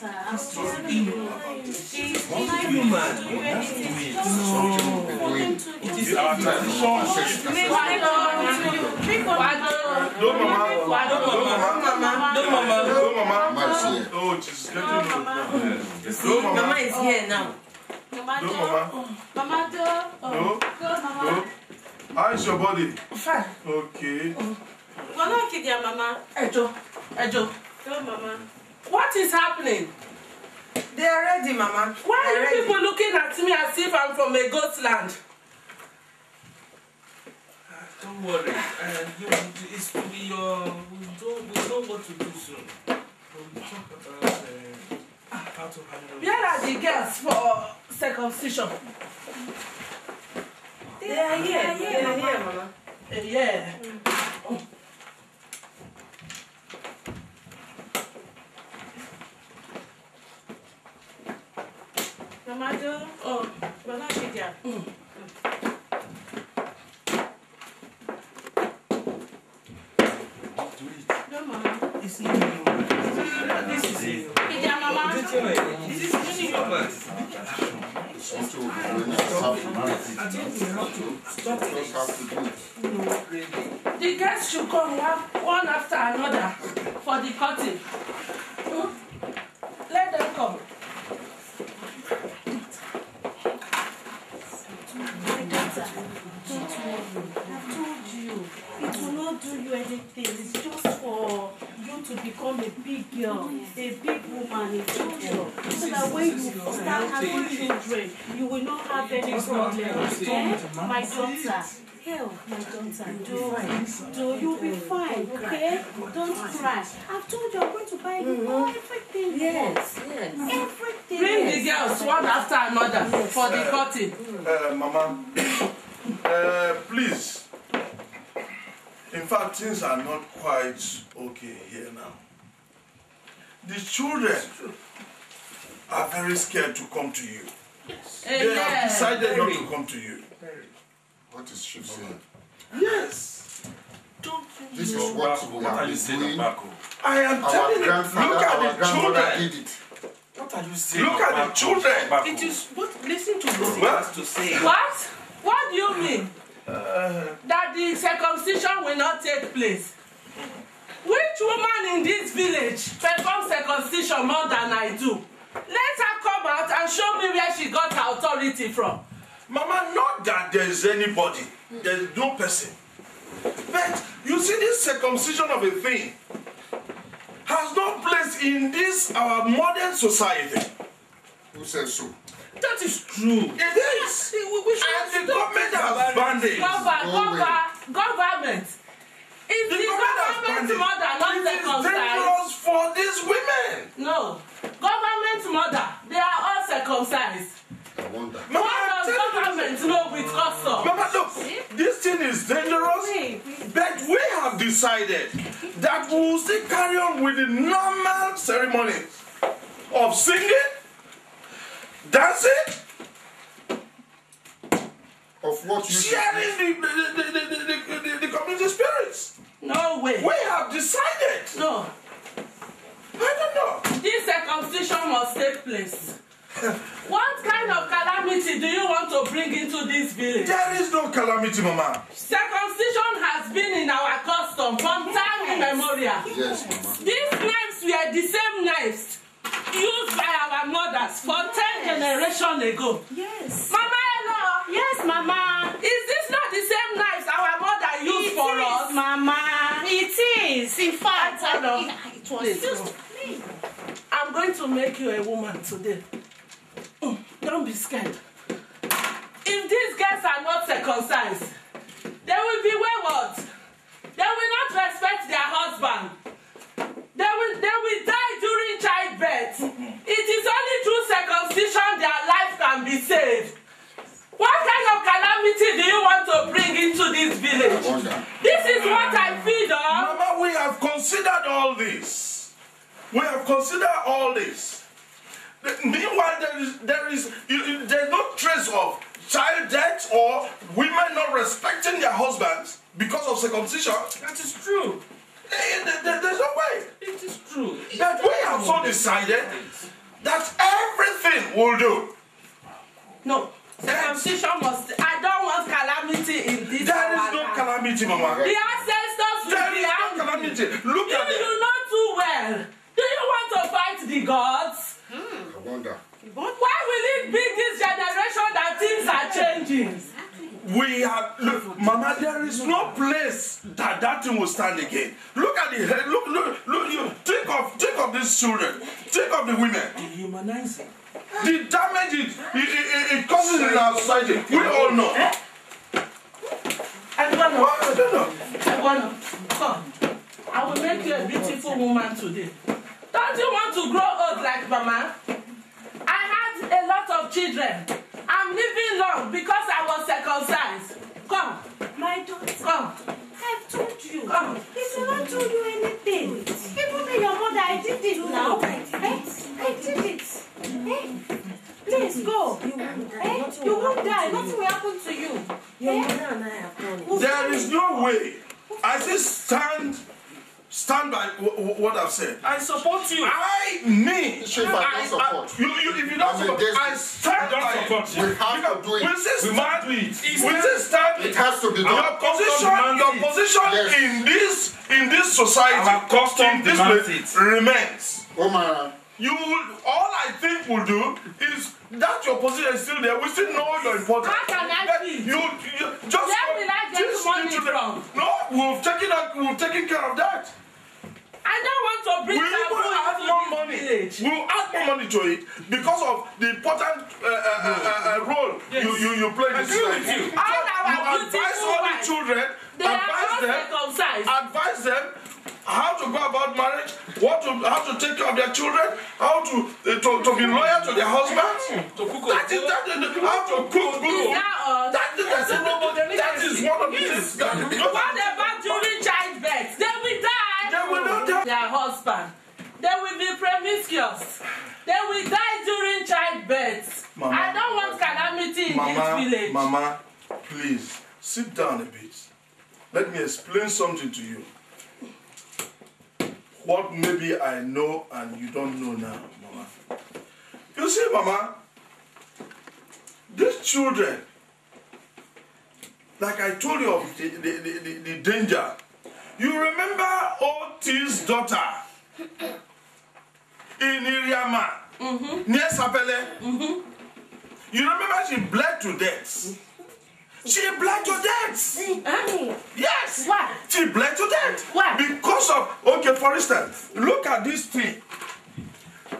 It is our tradition. Oh, she's getting Mama is here now. Mama. No. How is your body? Fine. Okay. Mama. Ejo. Go, Mama. What is happening? They are ready, Mama. Why are you people looking at me as if I'm from a ghost land? Don't worry. It's to be your. We know what to do soon. We'll talk about how to handle. Where are the girls for circumcision? They are here. They are here, Mama. Yeah. Mama, oh, Mama, This is the guests should come one after another for the cutting. Let them come. It will not do you anything. It's just for you to become a big girl, a big woman in future. So that when you start having children, you will not have any problem. My daughter, hell, my daughter, you'll be fine, okay? Don't cry. I've told you I'm going to buy you everything. Yes. Everything. Bring the girls one after another for the cutting. Mama, please. In fact, things are not quite okay here now. The children are very scared to come to you. They have decided not to come to you. What is she saying? Yes. This is what we have been doing. I am telling you, look at the children. Did it. what are you saying? Look at the children. It is what? Listen to what he has to say. What? What do you mean? That the circumcision will not take place? Which woman in this village performs circumcision more than I do? Let her come out and show me where she got her authority from. Mama, not that there is anybody. There is no person. But you see, this circumcision of a thing has no place in this our modern society. Who says so? That is true. It is. And the government has banned it. Government. Is the government mother not circumcised? It is dangerous for these women. No. Government mother, they are all circumcised. I wonder. Mama, What does government know with custom? Mama, look, this thing is dangerous, but we have decided that we will still carry on with the normal ceremony of singing, dancing, Of what you sharing the community spirits. No way. We have decided. No. I don't know. This circumcision must take place. What kind of calamity do you want to bring into this village? There is no calamity, Mama. Circumcision has been in our custom from time immemorial. Yes, Mama. These knives were the same knives used by our mothers for 10 generations ago. Yes. Mama, hello. Yes, Mama. Is this not the same knives our mother used for us? Mama. It is. In fact, It was Please, used no. to me. I'm going to make you a woman today. Don't be scared. If these girls are not circumcised, they will be wayward. They will not respect their husband. They will die during childbirth. It is only through circumcision their life can be saved. What kind of calamity do you want to bring into this village? This is what I feed on. Mama, we have considered all this. We have considered all this. Meanwhile, there is no trace of child death or women not respecting their husbands because of circumcision. That is true. There's no way. It is true. That we have so decided that everything will do. No. Circumcision must. I don't want calamity in this. There is no calamity, Mama. The ancestors will There be is no angry. calamity. Look You at it. do not do well. Do you want to fight the gods? I wonder. Why will it be this generation that things are changing? We have, look, Mama, there is no place that thing will stand again. Look at the head, look, you think of these children, think of the women. Dehumanizing. The damage it causes in our society, we all know. I don't know. I don't know. Come. I will make you a beautiful woman today. Don't you want to grow old like Mama? I had a lot of children. I'm living long because I was circumcised. Come. My daughter, Come. I've told you. Come. If you not told you anything, even me, your mother, I did it now. I did it. Please go. You won't die. Nothing will happen to you. There is no way. I say stand by what I've said. I support you. If I don't support, If you don't support, I stand by it. we have to do We it. say We stand. must do it. We say stand. It has to be Your done. position Yes. in this society, Our custom in this demands place, it. remains. Oh man, All I think will do is that your position is still there. We still know your importance. How can I But feel? you just Where will I get just money need to- from? No, we've taken care of that. I don't want to bring We will taboo add into more this money. village. We will add more money to it because of the important role you play in I this agree with society. you. All our You advise beautiful all the wives, children, they are not circumcised. advise them how to go about marriage, how to take care of their children, how to be loyal to their husbands. To cook How to cook good. Yeah, That is one of the things. what about during childbirth? They will die. They will not die. Their husband. They will be promiscuous. They will die during childbirth. Mama. I don't want calamity in this village. Mama, please sit down a bit. Let me explain something to you. What maybe I know and you don't know now, Mama. You see, Mama, these children, like I told you of the danger. You remember Otis' daughter in Iriama, near Sapele? You remember she bled to death. She bled to death. Yes. Why? She bled to death. Why? Because of, okay, for instance, look at this thing.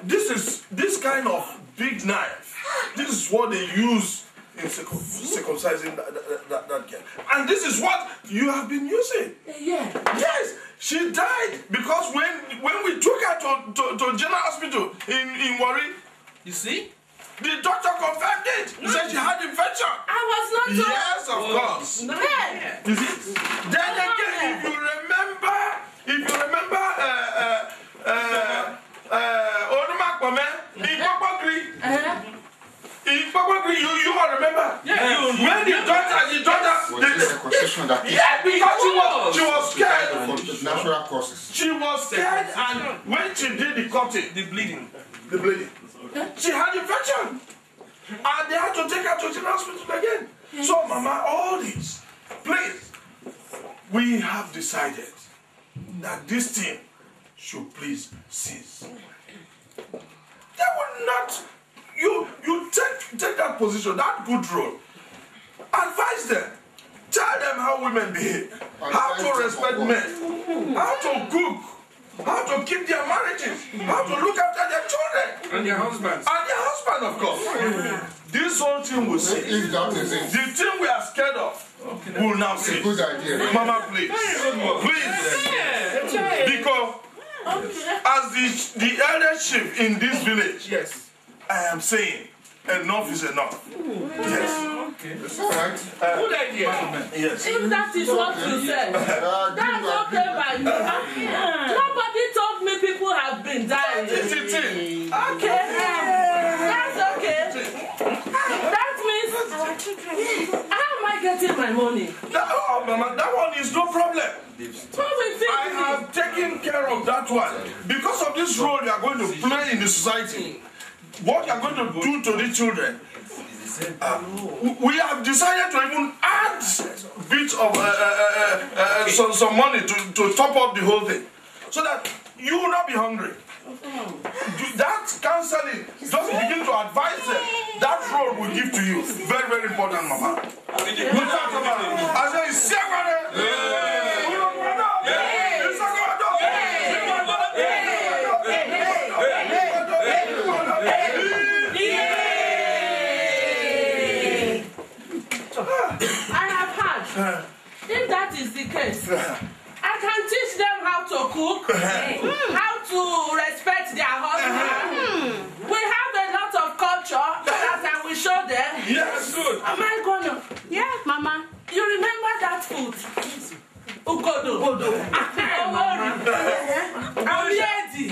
This kind of big knife. This is what they use in circumcising that girl. And this is what you have been using. Yeah. Yes, she died because when we took her to General Hospital in Warri, You see? the doctor confirmed it. He said she had infection. I was not told. Yes, of course. Yeah. You see? Then again, if you remember, Onumakpome, in Papagri, you all remember? Yeah. When the daughter, was this a concession that yeah, because she was scared. for natural causes? She was scared, and when she did the cutting, The bleeding. the bleeding, she had infection, and they had to take her to the hospital again. So, Mama, all this, please, we have decided that this thing should please cease. They will not. You take that position, that good role. Advise them. Tell them how women behave, how to respect men, how to cook, how to keep their marriages, how to look after their children. And their husbands. And their husband, of course. This whole thing will cease. If that is it, The thing we are scared of will now it's a cease. good idea. Mama, please. Please. Because as the elder chief in this village, Yes. I am saying enough is enough. Yes. It's all right. Good idea. Yes. If that is what you said, that's okay by me. Nobody told me people have been dying. It's a thing. Okay. That's okay. That means how am I getting my money? Mama, that one is no problem. Who will feed I me? have taken care of that one. Because of this role you are going to play in the society, what you are going to do to these children, we have decided to even add bit of some money to top up the whole thing, so that you will not be hungry. That counseling, just begin to advise them. That role will give to you. Very, very important, Mama. I say, I have heard. If that is the case, I can teach them how to cook, how to respect their husband. We have a lot of culture that I will show them. yes, good. Am I gonna? Yeah, Mama. You remember that food? Ukodo. I'm ready.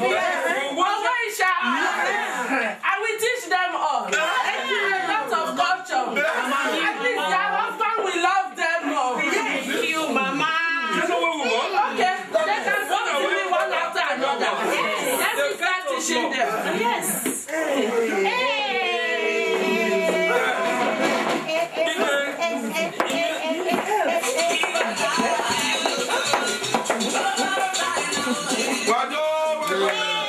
I will teach them all. A lot of culture. At least their husband will love them more. Thank you, Mama. Okay, they can come to me one after another. Let me start teaching them. Yes. Wado.